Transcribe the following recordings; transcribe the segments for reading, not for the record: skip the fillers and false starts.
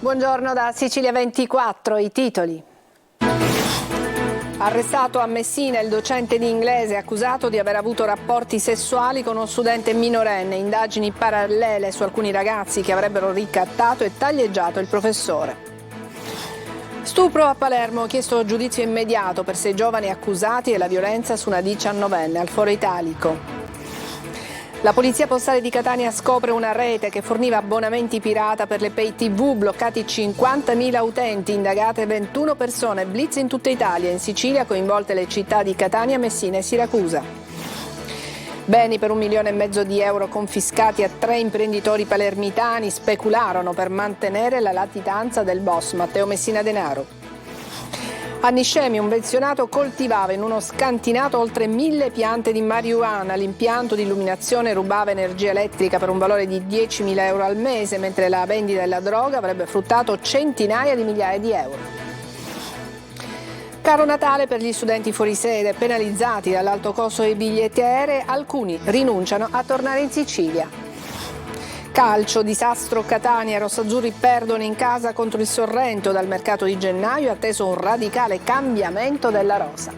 Buongiorno da Sicilia 24, i titoli. Arrestato a Messina il docente di inglese accusato di aver avuto rapporti sessuali con uno studente minorenne, indagini parallele su alcuni ragazzi che avrebbero ricattato e taglieggiato il professore. Stupro a Palermo, chiesto giudizio immediato per 6 giovani accusati e la violenza su una 19enne al Foro Italico. La Polizia Postale di Catania scopre una rete che forniva abbonamenti pirata per le pay TV, bloccati 50.000 utenti, indagate 21 persone, blitz in tutta Italia, in Sicilia coinvolte le città di Catania, Messina e Siracusa. Beni per 1,5 milioni di euro confiscati a 3 imprenditori palermitani, specularono per mantenere la latitanza del boss Matteo Messina Denaro. A Niscemi un pensionato coltivava in uno scantinato oltre 1.000 piante di marijuana. L'impianto di illuminazione rubava energia elettrica per un valore di 10.000 euro al mese, mentre la vendita della droga avrebbe fruttato centinaia di migliaia di euro. Caro Natale per gli studenti fuori sede, penalizzati dall'alto costo dei biglietti aerei, alcuni rinunciano a tornare in Sicilia. Calcio, disastro Catania, i rossazzurri perdono in casa contro il Sorrento. Dal mercato di gennaio è atteso un radicale cambiamento della rosa.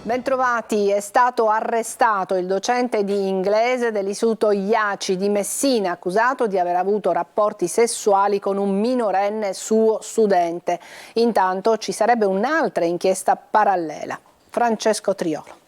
Bentrovati, è stato arrestato il docente di inglese dell'istituto IACI di Messina, accusato di aver avuto rapporti sessuali con un minorenne suo studente. Intanto ci sarebbe un'altra inchiesta parallela. Francesco Triolo.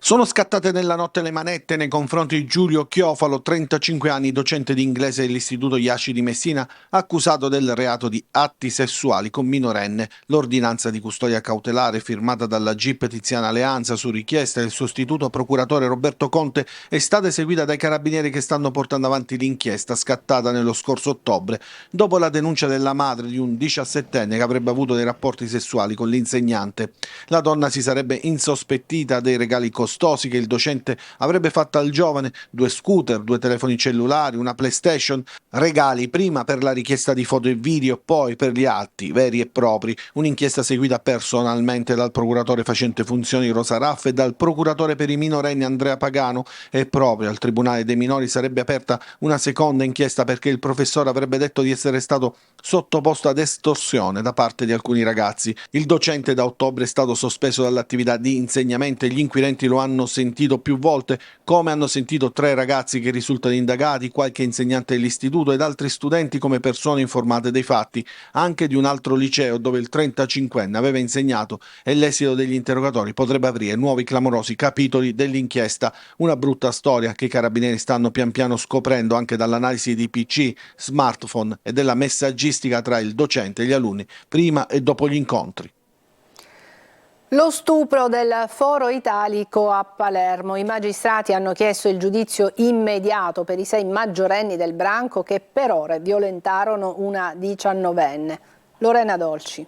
Sono scattate nella notte le manette nei confronti di Giulio Chiofalo, 35 anni, docente di inglese dell'istituto IACI di Messina, accusato del reato di atti sessuali con minorenne. L'ordinanza di custodia cautelare firmata dalla GIP Tiziana Alleanza su richiesta del sostituto procuratore Roberto Conte è stata eseguita dai carabinieri che stanno portando avanti l'inchiesta scattata nello scorso ottobre, dopo la denuncia della madre di un 17enne che avrebbe avuto dei rapporti sessuali con l'insegnante. La donna si sarebbe insospettita dei regali costosi che il docente avrebbe fatto al giovane: 2 scooter, 2 telefoni cellulari, una PlayStation, regali prima per la richiesta di foto e video, poi per gli atti veri e propri. Un'inchiesta seguita personalmente dal procuratore facente funzioni Rosa Raff e dal procuratore per i minorenni Andrea Pagano, e proprio al Tribunale dei minori sarebbe aperta una seconda inchiesta perché il professore avrebbe detto di essere stato sottoposto ad estorsione da parte di alcuni ragazzi. Il docente da ottobre è stato sospeso dall'attività di insegnamento e gli inquirenti lo hanno sentito più volte, come hanno sentito 3 ragazzi che risultano indagati, qualche insegnante dell'istituto ed altri studenti come persone informate dei fatti, anche di un altro liceo dove il 35enne aveva insegnato, e l'esito degli interrogatori potrebbe aprire nuovi clamorosi capitoli dell'inchiesta. Una brutta storia che i carabinieri stanno pian piano scoprendo anche dall'analisi di PC, smartphone e della messaggistica tra il docente e gli alunni prima e dopo gli incontri. Lo stupro del Foro Italico a Palermo. I magistrati hanno chiesto il giudizio immediato per i 6 maggiorenni del branco che per ore violentarono una 19enne. Lorena Dolci.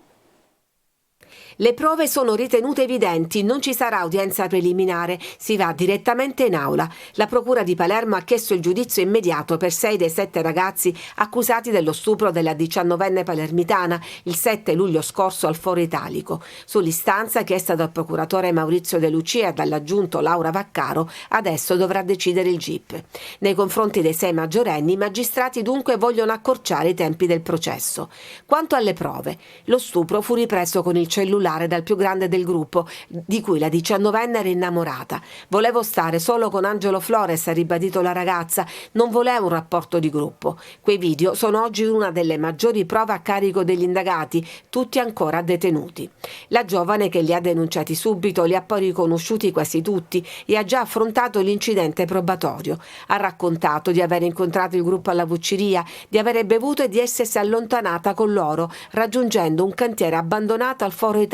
Le prove sono ritenute evidenti, non ci sarà udienza preliminare, si va direttamente in aula. La Procura di Palermo ha chiesto il giudizio immediato per 6 dei 7 ragazzi accusati dello stupro della 19enne palermitana il 7 luglio scorso al Foro Italico. Sull'istanza chiesta dal procuratore Maurizio De Lucia e dall'aggiunto Laura Vaccaro, adesso dovrà decidere il GIP. Nei confronti dei 6 maggiorenni, i magistrati dunque vogliono accorciare i tempi del processo. Quanto alle prove, lo stupro fu ripreso con il cellulare dal più grande del gruppo, di cui la 19enne era innamorata. Volevo stare solo con Angelo Flores, ha ribadito la ragazza, non volevo un rapporto di gruppo. Quei video sono oggi una delle maggiori prove a carico degli indagati, tutti ancora detenuti. La giovane, che li ha denunciati subito, li ha poi riconosciuti quasi tutti e ha già affrontato l'incidente probatorio. Ha raccontato di aver incontrato il gruppo alla Vucciria, di avere bevuto e di essersi allontanata con loro, raggiungendo un cantiere abbandonato al Foro Italico.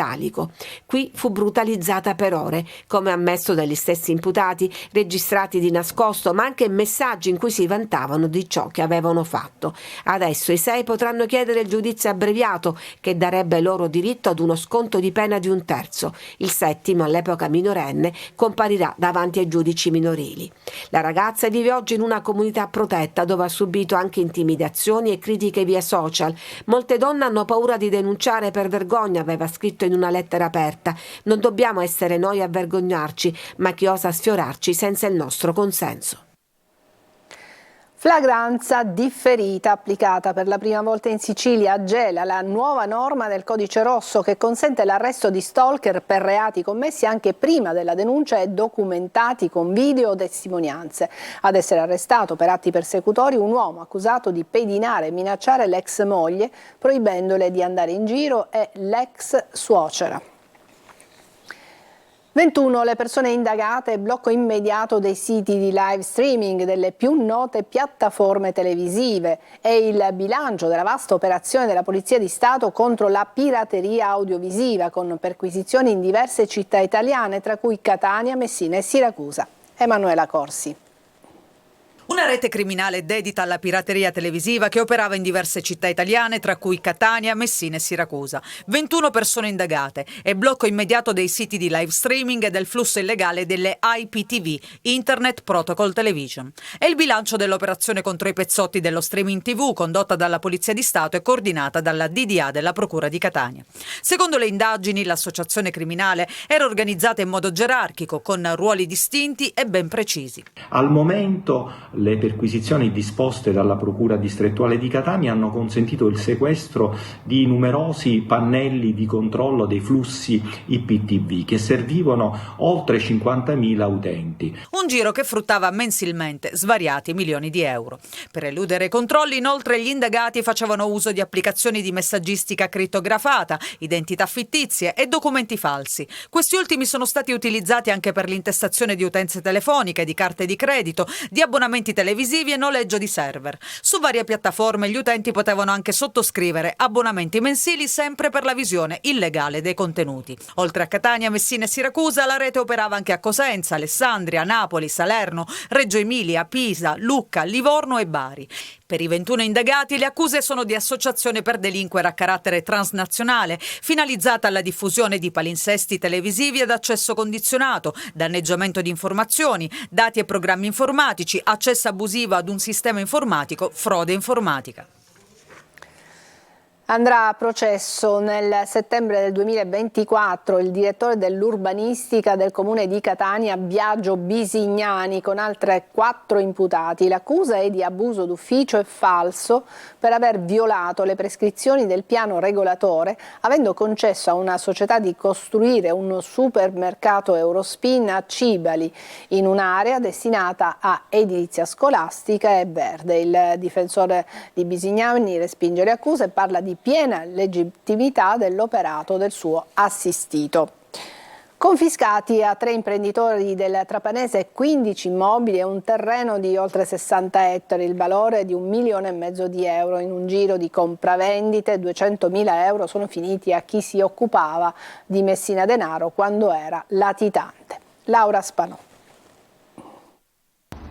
Qui fu brutalizzata per ore, come ammesso dagli stessi imputati, registrati di nascosto, ma anche messaggi in cui si vantavano di ciò che avevano fatto. Adesso i 6 potranno chiedere il giudizio abbreviato, che darebbe loro diritto ad uno sconto di pena di 1/3. Il 7º, all'epoca minorenne, comparirà davanti ai giudici minorili. La ragazza vive oggi in una comunità protetta dove ha subito anche intimidazioni e critiche via social. Molte donne hanno paura di denunciare per vergogna, aveva scritto in in una lettera aperta. Non dobbiamo essere noi a vergognarci, ma chi osa sfiorarci senza il nostro consenso. Flagranza differita applicata per la prima volta in Sicilia a Gela, la nuova norma del codice rosso che consente l'arresto di stalker per reati commessi anche prima della denuncia e documentati con video o testimonianze. Ad essere arrestato per atti persecutori un uomo accusato di pedinare e minacciare l'ex moglie, proibendole di andare in giro, e l'ex suocera. 21 le persone indagate e blocco immediato dei siti di live streaming delle più note piattaforme televisive. È il bilancio della vasta operazione della Polizia di Stato contro la pirateria audiovisiva, con perquisizioni in diverse città italiane, tra cui Catania, Messina e Siracusa. Emanuela Corsi. Una rete criminale dedita alla pirateria televisiva che operava in diverse città italiane, tra cui Catania, Messina e Siracusa. 21 persone indagate e blocco immediato dei siti di live streaming e del flusso illegale delle IPTV, Internet Protocol Television. È il bilancio dell'operazione contro i pezzotti dello streaming TV condotta dalla Polizia di Stato e coordinata dalla DDA della Procura di Catania. Secondo le indagini, l'associazione criminale era organizzata in modo gerarchico, con ruoli distinti e ben precisi. Al momento le perquisizioni disposte dalla Procura distrettuale di Catania hanno consentito il sequestro di numerosi pannelli di controllo dei flussi IPTV che servivano oltre 50.000 utenti. Un giro che fruttava mensilmente svariati milioni di euro. Per eludere i controlli, inoltre, gli indagati facevano uso di applicazioni di messaggistica crittografata, identità fittizie e documenti falsi. Questi ultimi sono stati utilizzati anche per l'intestazione di utenze telefoniche, di carte di credito, di abbonamenti televisivi e noleggio di server. Su varie piattaforme gli utenti potevano anche sottoscrivere abbonamenti mensili sempre per la visione illegale dei contenuti. Oltre a Catania, Messina e Siracusa, la rete operava anche a Cosenza, Alessandria, Napoli, Salerno, Reggio Emilia, Pisa, Lucca, Livorno e Bari. Per i 21 indagati le accuse sono di associazione per delinquere a carattere transnazionale, finalizzata alla diffusione di palinsesti televisivi ad accesso condizionato, danneggiamento di informazioni, dati e programmi informatici, accesso abusivo ad un sistema informatico, frode informatica. Andrà a processo nel settembre del 2024 il direttore dell'urbanistica del comune di Catania, Biagio Bisignani, con altre 4 imputati. L'accusa è di abuso d'ufficio e falso per aver violato le prescrizioni del piano regolatore, avendo concesso a una società di costruire un supermercato Eurospin a Cibali, in un'area destinata a edilizia scolastica e verde. Il difensore di Bisignani respinge le accuse e parla di piena legittimità dell'operato del suo assistito. Confiscati a 3 imprenditori del Trapanese 15 immobili e un terreno di oltre 60 ettari, il valore di 1,5 milioni di euro. In un giro di compravendite 200.000 euro sono finiti a chi si occupava di Messina Denaro quando era latitante. Laura Spanò.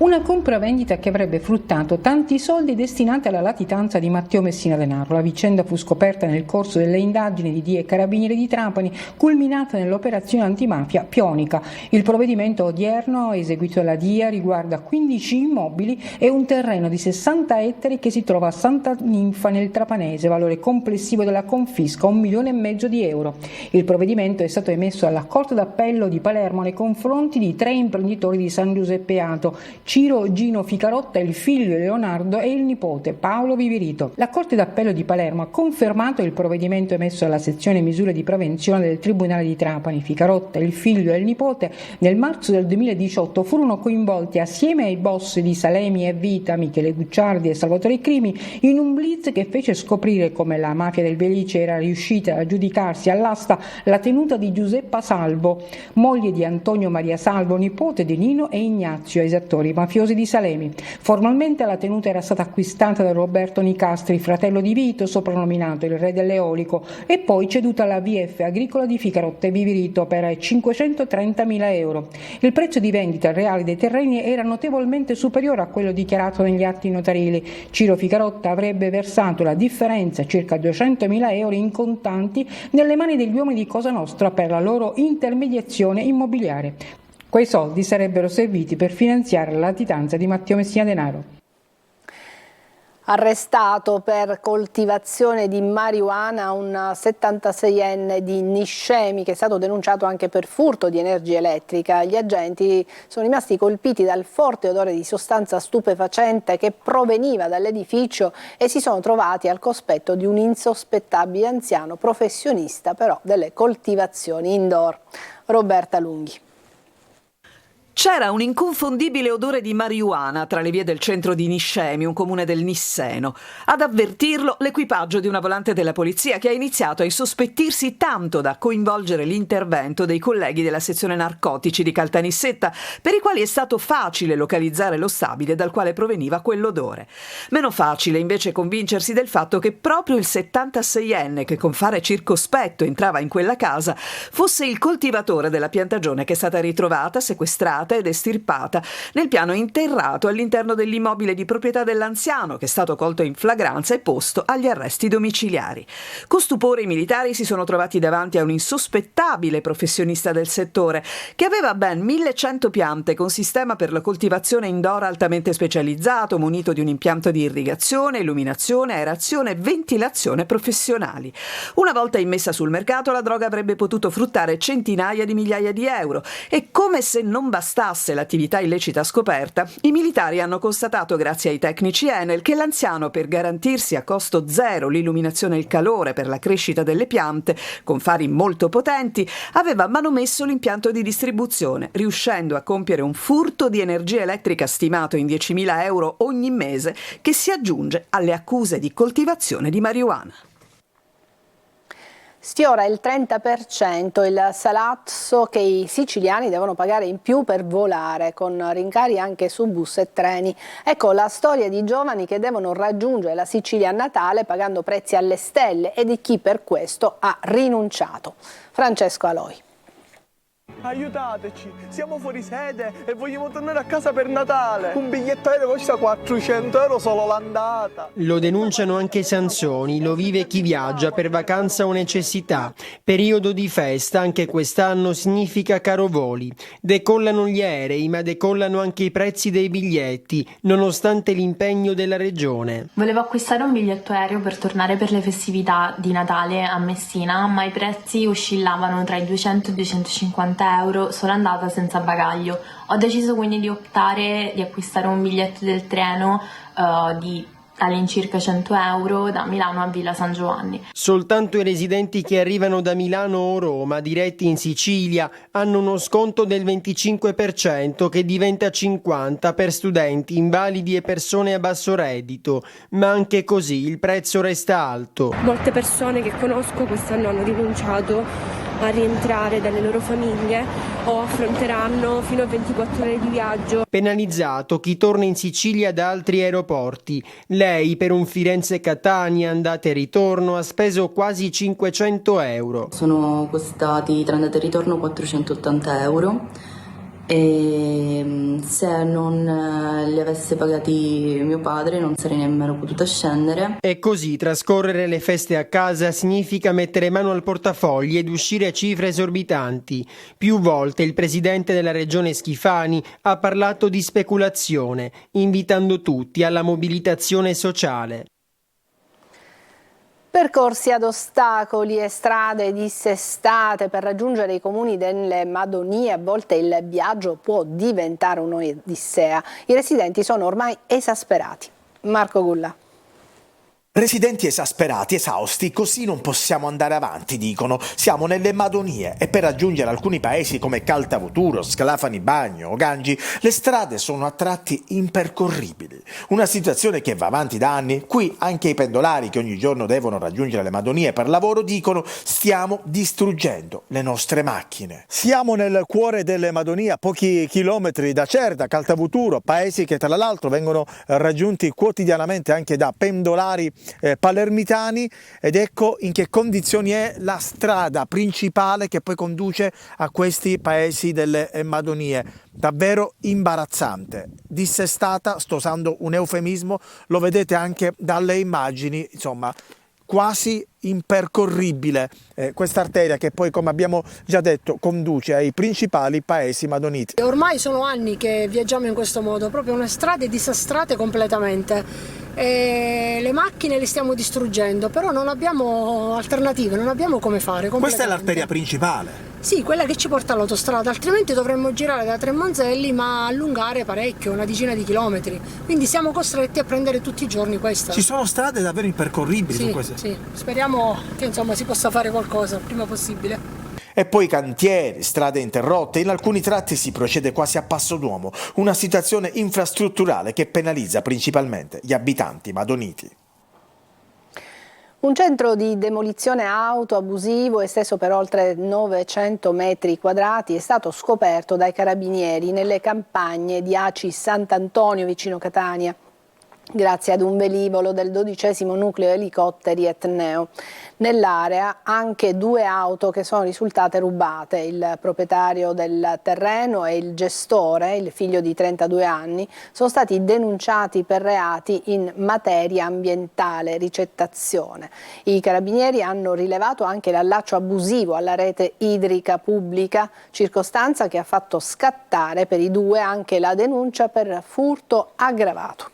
Una compravendita che avrebbe fruttato tanti soldi destinati alla latitanza di Matteo Messina Denaro. La vicenda fu scoperta nel corso delle indagini di DIA e Carabinieri di Trapani, culminata nell'operazione antimafia Pionica. Il provvedimento odierno, eseguito dalla DIA, riguarda 15 immobili e un terreno di 60 ettari che si trova a Santa Ninfa nel Trapanese, valore complessivo della confisca 1,5 milioni di euro. Il provvedimento è stato emesso alla Corte d'Appello di Palermo nei confronti di 3 imprenditori di San Giuseppe Ato, Ciro Gino Ficarotta, il figlio Leonardo, e il nipote Paolo Viverito. La Corte d'Appello di Palermo ha confermato il provvedimento emesso alla sezione misure di prevenzione del Tribunale di Trapani. Ficarotta, il figlio e il nipote, nel marzo del 2018 furono coinvolti assieme ai boss di Salemi e Vita, Michele Gucciardi e Salvatore Crimi, in un blitz che fece scoprire come la mafia del Belice era riuscita a giudicarsi all'asta la tenuta di Giuseppa Salvo, moglie di Antonio Maria Salvo, nipote di Nino e Ignazio, esattori mafiosi di Salemi. Formalmente la tenuta era stata acquistata da Roberto Nicastri, fratello di Vito, soprannominato il re dell'eolico, e poi ceduta alla VF Agricola di Ficarotta e Viverito per 530.000 euro. Il prezzo di vendita reale dei terreni era notevolmente superiore a quello dichiarato negli atti notarili. Ciro Ficarotta avrebbe versato la differenza, circa 200.000 euro in contanti, nelle mani degli uomini di Cosa Nostra per la loro intermediazione immobiliare. Quei soldi sarebbero serviti per finanziare la latitanza di Matteo Messina Denaro. Arrestato per coltivazione di marijuana un 76enne di Niscemi che è stato denunciato anche per furto di energia elettrica. Gli agenti sono rimasti colpiti dal forte odore di sostanza stupefacente che proveniva dall'edificio e si sono trovati al cospetto di un insospettabile anziano professionista però delle coltivazioni indoor. Roberta Lunghi. C'era un inconfondibile odore di marijuana tra le vie del centro di Niscemi, un comune del Nisseno. Ad avvertirlo l'equipaggio di una volante della polizia che ha iniziato a insospettirsi tanto da coinvolgere l'intervento dei colleghi della sezione narcotici di Caltanissetta, per i quali è stato facile localizzare lo stabile dal quale proveniva quell'odore. Meno facile invece convincersi del fatto che proprio il 76enne che con fare circospetto entrava in quella casa fosse il coltivatore della piantagione che è stata ritrovata, sequestrata ed estirpata nel piano interrato all'interno dell'immobile di proprietà dell'anziano che è stato colto in flagranza e posto agli arresti domiciliari. Con stupore i militari si sono trovati davanti a un insospettabile professionista del settore che aveva ben 1100 piante con sistema per la coltivazione indoor altamente specializzato, munito di un impianto di irrigazione, illuminazione, aerazione e ventilazione professionali. Una volta immessa sul mercato la droga avrebbe potuto fruttare centinaia di migliaia di euro e come se non bastasse l'attività illecita scoperta, i militari hanno constatato grazie ai tecnici Enel che l'anziano, per garantirsi a costo zero l'illuminazione e il calore per la crescita delle piante, con fari molto potenti, aveva manomesso l'impianto di distribuzione, riuscendo a compiere un furto di energia elettrica stimato in 10.000 euro ogni mese, che si aggiunge alle accuse di coltivazione di marijuana. Sfiora il 30% il salazzo che i siciliani devono pagare in più per volare, con rincari anche su bus e treni. Ecco la storia di giovani che devono raggiungere la Sicilia a Natale pagando prezzi alle stelle e di chi per questo ha rinunciato. Francesco Aloi. Aiutateci, siamo fuori sede e vogliamo tornare a casa per Natale. Un biglietto aereo costa 400 euro solo l'andata. Lo denunciano anche i Sansoni, lo vive chi viaggia per vacanza o necessità. Periodo di festa anche quest'anno significa caro voli. Decollano gli aerei, ma decollano anche i prezzi dei biglietti, nonostante l'impegno della regione. Volevo acquistare un biglietto aereo per tornare per le festività di Natale a Messina, ma i prezzi oscillavano tra i 200 e i 250 euro solo andata senza bagaglio. Ho deciso quindi di optare di acquistare un biglietto del treno di all'incirca 100 euro da Milano a Villa San Giovanni. Soltanto i residenti che arrivano da Milano o Roma diretti in Sicilia hanno uno sconto del 25% che diventa 50% per studenti, invalidi e persone a basso reddito, ma anche così il prezzo resta alto. Molte persone che conosco quest'anno hanno rinunciato a rientrare dalle loro famiglie o affronteranno fino a 24 ore di viaggio. Penalizzato chi torna in Sicilia da altri aeroporti. Lei per un Firenze-Catania andata e ritorno ha speso quasi 500 euro. Sono costati tra andata e ritorno 480 euro e se non li avesse pagati mio padre non sarei nemmeno potuta scendere. E così trascorrere le feste a casa significa mettere mano al portafogli ed uscire a cifre esorbitanti. Più volte il presidente della regione Schifani ha parlato di speculazione, invitando tutti alla mobilitazione sociale. Percorsi ad ostacoli e strade dissestate per raggiungere i comuni delle Madonie, a volte il viaggio può diventare un'odissea. I residenti sono ormai esasperati. Marco Gulla. Residenti esasperati, esausti, così non possiamo andare avanti, dicono. Siamo nelle Madonie e per raggiungere alcuni paesi come Caltavuturo, Scalafani Bagno o Gangi le strade sono a tratti impercorribili. Una situazione che va avanti da anni. Qui anche i pendolari che ogni giorno devono raggiungere le Madonie per lavoro dicono: stiamo distruggendo le nostre macchine. Siamo nel cuore delle Madonie, a pochi chilometri da Cerda, Caltavuturo, paesi che tra l'altro vengono raggiunti quotidianamente anche da pendolari palermitani, ed ecco in che condizioni è la strada principale che poi conduce a questi paesi delle Madonie. Davvero imbarazzante, dissestata, sto usando un eufemismo, lo vedete anche dalle immagini, insomma quasi impercorribile questa arteria che poi, come abbiamo già detto, conduce ai principali paesi madoniti. Ormai sono anni che viaggiamo in questo modo, proprio una strade disastrate completamente. le macchine le stiamo distruggendo, però non abbiamo alternative, non abbiamo come fare. Questa è l'arteria principale. Sì, quella che ci porta all'autostrada, altrimenti dovremmo girare da Tremonzelli ma allungare parecchio, una decina di chilometri, quindi siamo costretti a prendere tutti i giorni questa. Ci sono strade davvero impercorribili su queste? Sì, speriamo che insomma si possa fare qualcosa il prima possibile. E poi cantieri, strade interrotte, in alcuni tratti si procede quasi a passo d'uomo, una situazione infrastrutturale che penalizza principalmente gli abitanti madoniti. Un centro di demolizione auto abusivo esteso per oltre 900 metri quadrati è stato scoperto dai carabinieri nelle campagne di Aci Sant'Antonio vicino Catania, grazie ad un velivolo del 12° nucleo elicotteri Etneo. Nell'area anche 2 auto che sono risultate rubate. Il proprietario del terreno e il gestore, il figlio di 32 anni, sono stati denunciati per reati in materia ambientale, ricettazione. I carabinieri hanno rilevato anche l'allaccio abusivo alla rete idrica pubblica, circostanza che ha fatto scattare per i 2 anche la denuncia per furto aggravato.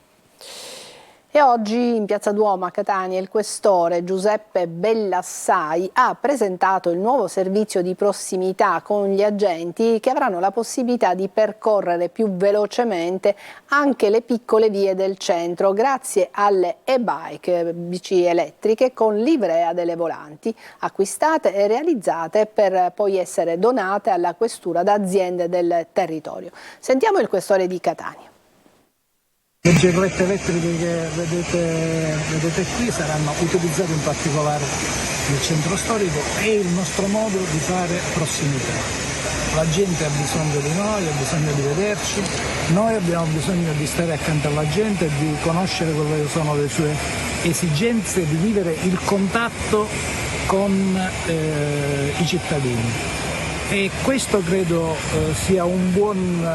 E oggi in Piazza Duomo a Catania il questore Giuseppe Bellassai ha presentato il nuovo servizio di prossimità con gli agenti che avranno la possibilità di percorrere più velocemente anche le piccole vie del centro grazie alle e-bike, bici elettriche con livrea delle volanti, acquistate e realizzate per poi essere donate alla questura da aziende del territorio. Sentiamo il questore di Catania. Le gerlette elettriche che vedete qui saranno utilizzate in particolare nel centro storico, è il nostro modo di fare prossimità. La gente ha bisogno di noi, ha bisogno di vederci, noi abbiamo bisogno di stare accanto alla gente, di conoscere quelle che sono le sue esigenze, di vivere il contatto con i cittadini. E questo credo sia un buon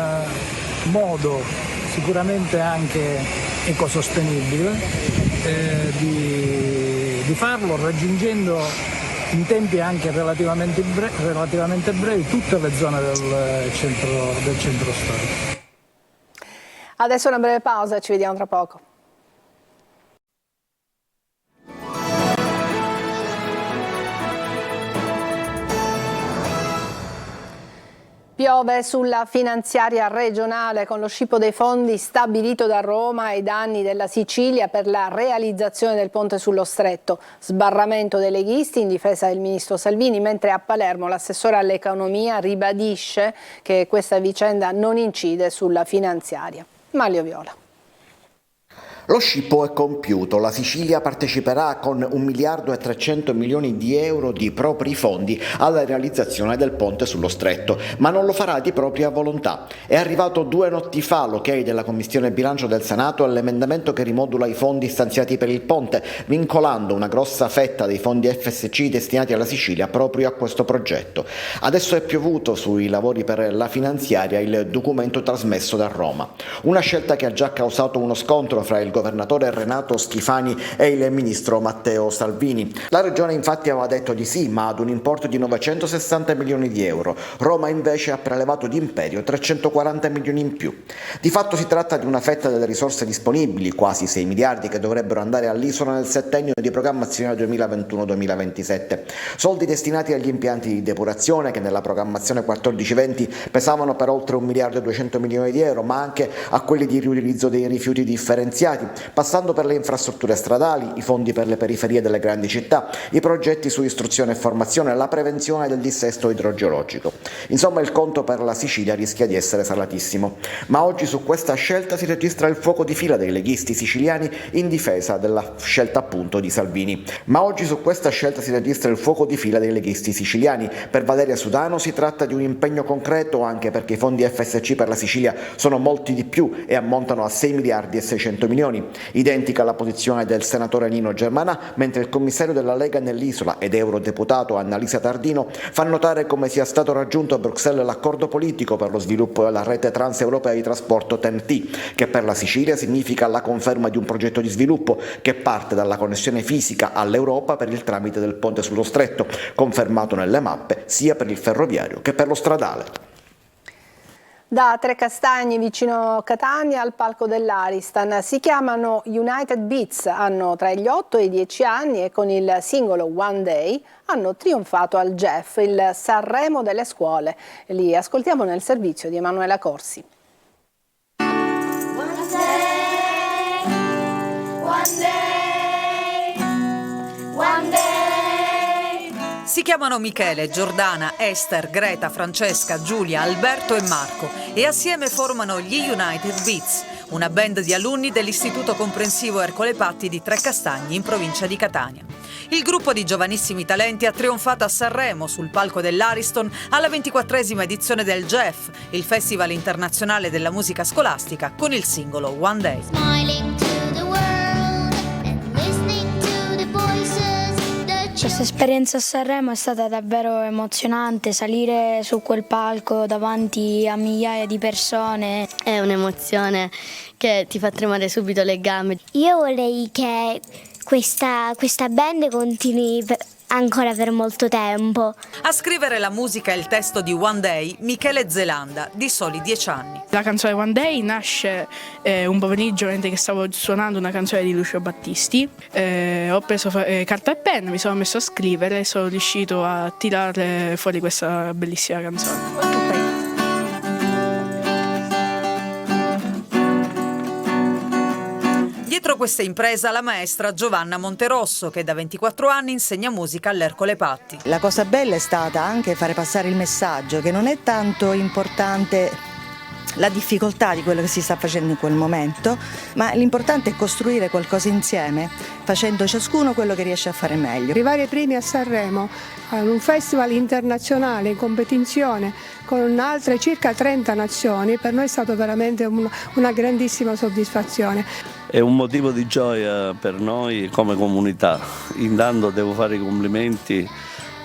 modo, sicuramente anche ecosostenibile, di farlo raggiungendo in tempi anche relativamente brevi tutte le zone del centro storico. Adesso una breve pausa e ci vediamo tra poco. Piove sulla finanziaria regionale con lo scippo dei fondi stabilito da Roma ai danni della Sicilia per la realizzazione del ponte sullo Stretto. Sbarramento dei leghisti in difesa del ministro Salvini, mentre a Palermo l'assessore all'economia ribadisce che questa vicenda non incide sulla finanziaria. Maglio Viola. Lo scippo è compiuto, la Sicilia parteciperà con 1.300 milioni di euro di propri fondi alla realizzazione del ponte sullo Stretto, ma non lo farà di propria volontà. È arrivato 2 notti fa l'ok della Commissione Bilancio del Senato all'emendamento che rimodula i fondi stanziati per il ponte, vincolando una grossa fetta dei fondi FSC destinati alla Sicilia proprio a questo progetto. Adesso è piovuto sui lavori per la finanziaria il documento trasmesso da Roma, una scelta che ha già causato uno scontro fra il governatore Renato Schifani e il ministro Matteo Salvini. La regione infatti aveva detto di sì, ma ad un importo di 960 milioni di euro. Roma invece ha prelevato d'imperio 340 milioni in più. Di fatto si tratta di una fetta delle risorse disponibili, quasi 6 miliardi che dovrebbero andare all'isola nel settennio di programmazione 2021-2027. Soldi destinati agli impianti di depurazione che nella programmazione 14-20 pesavano per oltre 1 miliardo e 200 milioni di euro, ma anche a quelli di riutilizzo dei rifiuti differenziati, passando per le infrastrutture stradali, i fondi per le periferie delle grandi città, i progetti su istruzione e formazione, la prevenzione del dissesto idrogeologico. Insomma, il conto per la Sicilia rischia di essere salatissimo. Ma oggi su questa scelta si registra il fuoco di fila dei leghisti siciliani in difesa della scelta appunto di Salvini. Per Valeria Sudano si tratta di un impegno concreto anche perché i fondi FSC per la Sicilia sono molti di più e ammontano a 6 miliardi e 600 milioni. Identica la posizione del senatore Nino Germanà, mentre il commissario della Lega nell'isola ed eurodeputato Annalisa Tardino fa notare come sia stato raggiunto a Bruxelles l'accordo politico per lo sviluppo della rete transeuropea di trasporto TEN-T, che per la Sicilia significa la conferma di un progetto di sviluppo che parte dalla connessione fisica all'Europa per il tramite del ponte sullo Stretto, confermato nelle mappe sia per il ferroviario che per lo stradale. Da Trecastagni, vicino Catania, al palco dell'Aristan. Si chiamano United Beats, hanno tra gli 8 e i 10 anni e con il singolo One Day hanno trionfato al GEF, il Sanremo delle scuole. Li ascoltiamo nel servizio di Emanuela Corsi. One day, one day, one day. Si chiamano Michele, Giordana, Esther, Greta, Francesca, Giulia, Alberto e Marco e assieme formano gli United Beats, una band di alunni dell'Istituto Comprensivo Ercole Patti di Trecastagni in provincia di Catania. Il gruppo di giovanissimi talenti ha trionfato a Sanremo sul palco dell'Ariston alla 24esima edizione del GEF, il Festival internazionale della musica scolastica, con il singolo One Day. Questa esperienza a Sanremo è stata davvero emozionante, salire su quel palco davanti a migliaia di persone è un'emozione che ti fa tremare subito le gambe. Io vorrei che questa band continui ancora per molto tempo. A scrivere la musica e il testo di One Day, Michele Zelanda, di soli 10 anni. La canzone One Day nasce un pomeriggio mentre che stavo suonando una canzone di Lucio Battisti. Ho preso carta e penna, mi sono messo a scrivere e sono riuscito a tirare fuori questa bellissima canzone. Dietro questa impresa la maestra Giovanna Monterosso, che da 24 anni insegna musica all'Ercole Patti. La cosa bella è stata anche fare passare il messaggio che non è tanto importante la difficoltà di quello che si sta facendo in quel momento, ma l'importante è costruire qualcosa insieme, facendo ciascuno quello che riesce a fare meglio. Arrivare primi a Sanremo, a un festival internazionale in competizione con altre circa 30 nazioni, per noi è stato veramente una grandissima soddisfazione. È un motivo di gioia per noi come comunità. Intanto devo fare i complimenti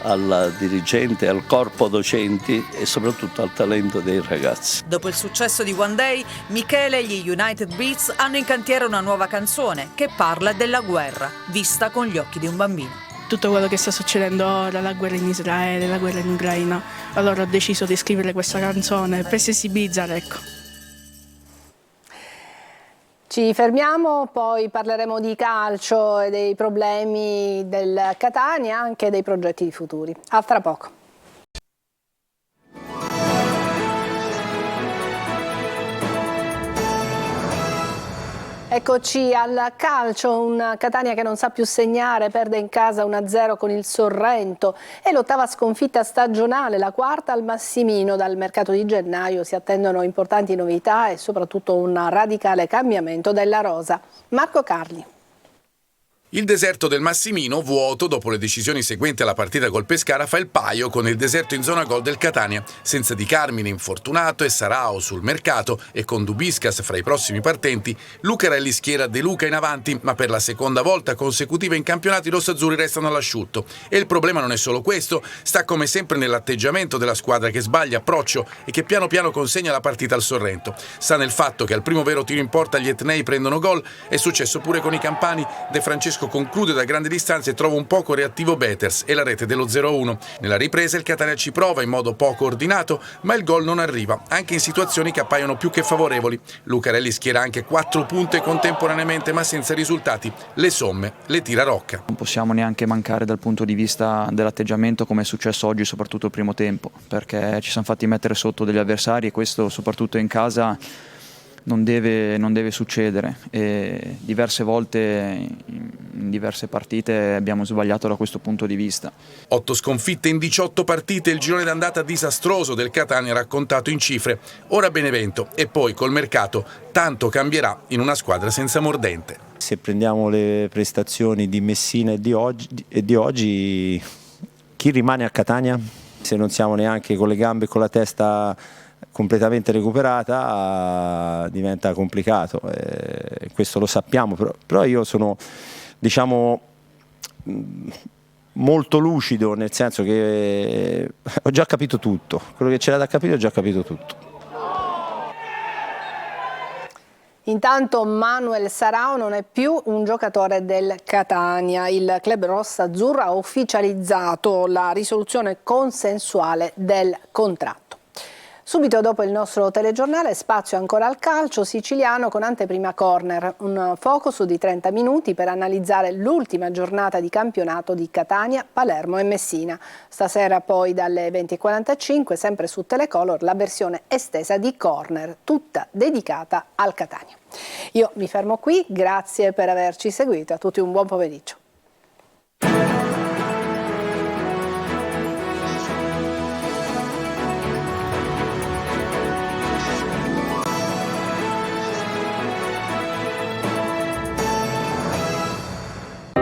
al dirigente, al corpo docenti e soprattutto al talento dei ragazzi. Dopo il successo di One Day, Michele e gli United Beats hanno in cantiere una nuova canzone che parla della guerra, vista con gli occhi di un bambino. Tutto quello che sta succedendo ora, la guerra in Israele, la guerra in Ucraina, allora ho deciso di scrivere questa canzone per sensibilizzare, ecco. Ci fermiamo, poi parleremo di calcio e dei problemi del Catania, anche dei progetti futuri. A tra poco. Eccoci al calcio, un Catania che non sa più segnare, perde in casa 1-0 con il Sorrento e l'ottava sconfitta stagionale, la quarta al Massimino. Dal mercato di gennaio si attendono importanti novità e soprattutto un radicale cambiamento della rosa. Marco Carli. Il deserto del Massimino, vuoto dopo le decisioni seguenti alla partita col Pescara, fa il paio con il deserto in zona gol del Catania, senza Di Carmine infortunato e Sarao sul mercato e con Dubiscas fra i prossimi partenti. Lucarelli schiera De Luca in avanti, ma per la seconda volta consecutiva in campionato i rossazzurri restano all'asciutto. E il problema non è solo questo, sta come sempre nell'atteggiamento della squadra che sbaglia approccio e che piano piano consegna la partita al Sorrento. Sta nel fatto che al primo vero tiro in porta gli etnei prendono gol, è successo pure con i campani. De Francesco conclude da grandi distanze e trova un poco reattivo Beters e la rete dello 0-1. Nella ripresa il Catania ci prova in modo poco ordinato, ma il gol non arriva, anche in situazioni che appaiono più che favorevoli. Lucarelli schiera anche 4 punte contemporaneamente, ma senza risultati. Le somme le tira Rocca. Non possiamo neanche mancare dal punto di vista dell'atteggiamento, come è successo oggi, soprattutto il primo tempo, perché ci siamo fatti mettere sotto degli avversari e questo soprattutto in casa non deve succedere, e diverse volte in diverse partite abbiamo sbagliato da questo punto di vista. 8 sconfitte in 18 partite, il girone d'andata disastroso del Catania raccontato in cifre. Ora Benevento e poi col mercato tanto cambierà in una squadra senza mordente. Se prendiamo le prestazioni di Messina e di oggi, chi rimane a Catania? Se non siamo neanche con le gambe e con la testa completamente recuperata diventa complicato, questo lo sappiamo, però io sono, diciamo, molto lucido, nel senso che ho già capito tutto, quello che c'era da capire ho già capito tutto. Intanto Manuel Sarao non è più un giocatore del Catania. Il club rossa-azzurro ha ufficializzato la risoluzione consensuale del contratto. Subito dopo il nostro telegiornale, spazio ancora al calcio siciliano con anteprima corner, un focus di 30 minuti per analizzare l'ultima giornata di campionato di Catania, Palermo e Messina. Stasera poi dalle 20:45, sempre su Telecolor, la versione estesa di Corner, tutta dedicata al Catania. Io mi fermo qui, grazie per averci seguito, a tutti un buon pomeriggio.